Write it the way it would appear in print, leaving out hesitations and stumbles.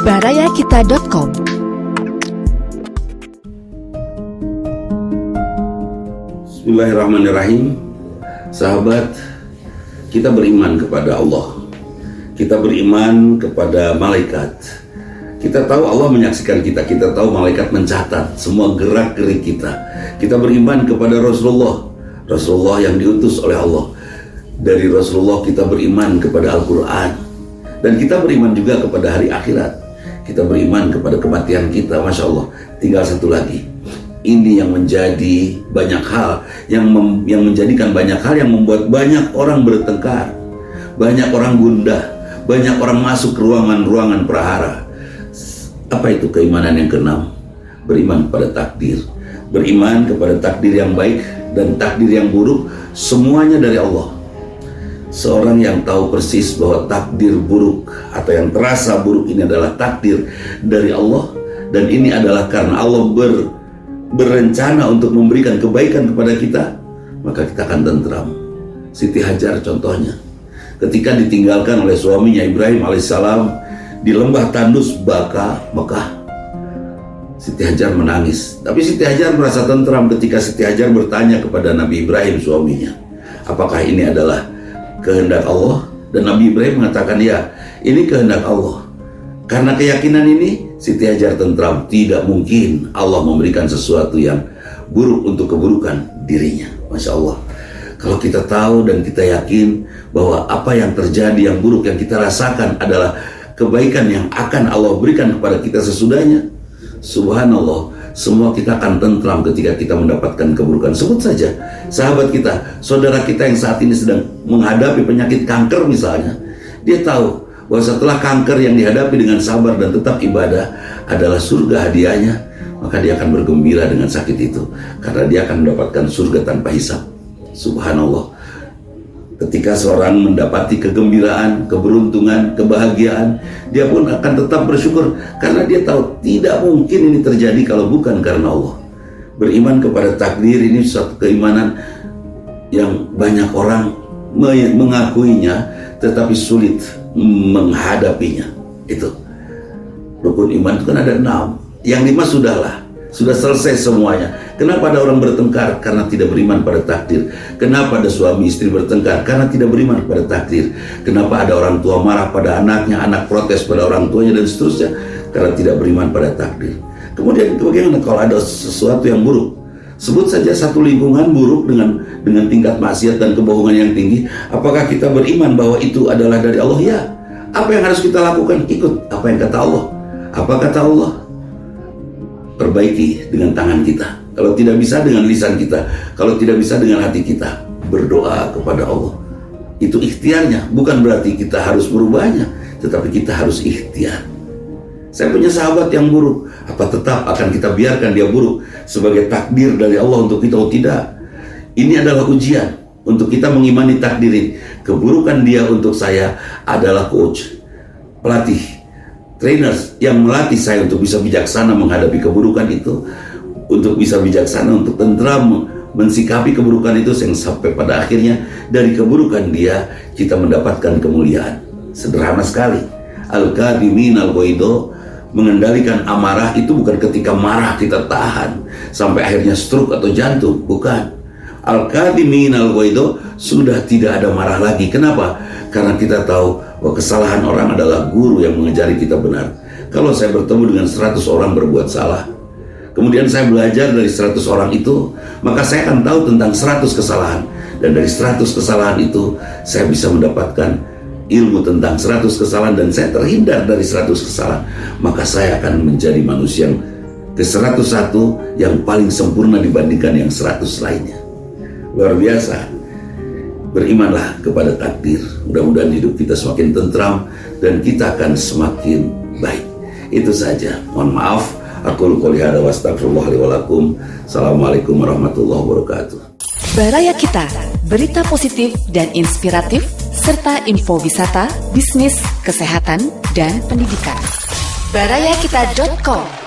barayakita.com. Bismillahirrahmanirrahim. Sahabat, kita beriman kepada Allah. Kita beriman kepada malaikat. Kita tahu Allah menyaksikan kita. Kita tahu malaikat mencatat semua gerak-gerik kita. Kita beriman kepada Rasulullah. Rasulullah yang diutus oleh Allah. Dari Rasulullah kita beriman kepada Al-Quran. Dan kita beriman juga kepada hari akhirat. Kita beriman kepada kematian kita. Masya Allah. Tinggal satu lagi. Ini yang menjadi banyak hal, yang menjadikan banyak hal yang membuat banyak orang bertengkar, banyak orang gundah, banyak orang masuk ke ruangan-ruangan prahara. Apa itu keimanan yang keenam? Beriman kepada takdir. Beriman kepada takdir yang baik dan takdir yang buruk, semuanya dari Allah. Seorang yang tahu persis bahwa takdir buruk atau yang terasa buruk ini adalah takdir dari Allah, dan ini adalah karena Allah berencana untuk memberikan kebaikan kepada kita, maka kita akan tentram. Siti Hajar contohnya, ketika ditinggalkan oleh suaminya Ibrahim alaihissalam di lembah tandus Baka, Mekah, Siti Hajar menangis. Tapi Siti Hajar merasa tentram ketika Siti Hajar bertanya kepada Nabi Ibrahim suaminya, apakah ini adalah kehendak Allah? Dan Nabi Ibrahim mengatakan, ya, ini kehendak Allah. Karena keyakinan ini, Siti Hajar tentram. Tidak mungkin Allah memberikan sesuatu yang buruk untuk keburukan dirinya. Masya Allah. Kalau kita tahu dan kita yakin bahwa apa yang terjadi, yang buruk yang kita rasakan adalah kebaikan yang akan Allah berikan kepada kita sesudahnya, subhanallah, semua kita akan tentram ketika kita mendapatkan keburukan. Sebut saja sahabat kita, saudara kita yang saat ini sedang menghadapi penyakit kanker misalnya. Dia tahu bahwa setelah kanker yang dihadapi dengan sabar dan tetap ibadah adalah surga hadiahnya, maka dia akan bergembira dengan sakit itu, karena dia akan mendapatkan surga tanpa hisab. Subhanallah. Ketika seorang mendapati kegembiraan, keberuntungan, kebahagiaan, dia pun akan tetap bersyukur, karena dia tahu tidak mungkin ini terjadi kalau bukan karena Allah. Beriman kepada takdir ini suatu keimanan yang banyak orang mengakuinya, tetapi sulit menghadapinya. Itu rukun iman itu kan ada 6. Yang 5 sudah selesai semuanya. Kenapa ada orang bertengkar? Karena tidak beriman pada takdir. Kenapa ada suami istri bertengkar? Karena tidak beriman pada takdir. Kenapa ada orang tua marah pada anaknya, anak protes pada orang tuanya, dan seterusnya? Karena tidak beriman pada takdir. Kemudian bagaimana kalau ada sesuatu yang buruk? Sebut saja satu lingkungan buruk dengan tingkat maksiat dan kebohongan yang tinggi. Apakah kita beriman bahwa itu adalah dari Allah? Ya. Apa yang harus kita lakukan? Ikut apa yang kata Allah. Apa kata Allah? Perbaiki dengan tangan kita. Kalau tidak bisa, dengan lisan kita. Kalau tidak bisa, dengan hati kita. Berdoa kepada Allah. Itu ikhtiarnya. Bukan berarti kita harus merubahnya, tetapi kita harus ikhtiar. Saya punya sahabat yang buruk. Apa tetap akan kita biarkan dia buruk sebagai takdir dari Allah untuk kita? Oh tidak. Ini adalah ujian untuk kita mengimani takdir ini. Keburukan dia untuk saya adalah coach, pelatih, trainers yang melatih saya untuk bisa bijaksana menghadapi keburukan itu, untuk bisa bijaksana, untuk tentram mensikapi keburukan itu, yang sampai pada akhirnya dari keburukan dia kita mendapatkan kemuliaan. Sederhana sekali. Al-Qadimin al-Ghaido, mengendalikan amarah itu bukan ketika marah kita tahan sampai akhirnya stroke atau jantung, bukan. Al-Qadimin al-Ghaido, sudah tidak ada marah lagi. Kenapa? Karena kita tahu bahwa kesalahan orang adalah guru yang mengajari kita benar. Kalau saya bertemu dengan 100 orang berbuat salah, kemudian saya belajar dari 100 orang itu, maka saya akan tahu tentang 100 kesalahan. Dan dari 100 kesalahan itu, saya bisa mendapatkan ilmu tentang 100 kesalahan, dan saya terhindar dari 100 kesalahan. Maka saya akan menjadi manusia yang ke-101 yang paling sempurna dibandingkan yang 100 lainnya. Luar biasa. Berimanlah kepada takdir. Mudah-mudahan hidup kita semakin tentram dan kita akan semakin baik. Itu saja. Mohon maaf. Aku qouli hadza wa astaghfirullah li wa lakum. Assalamualaikum warahmatullahi wabarakatuh. Baraya Kita, berita positif dan inspiratif, serta info wisata, bisnis, kesehatan, dan pendidikan. barayakita.com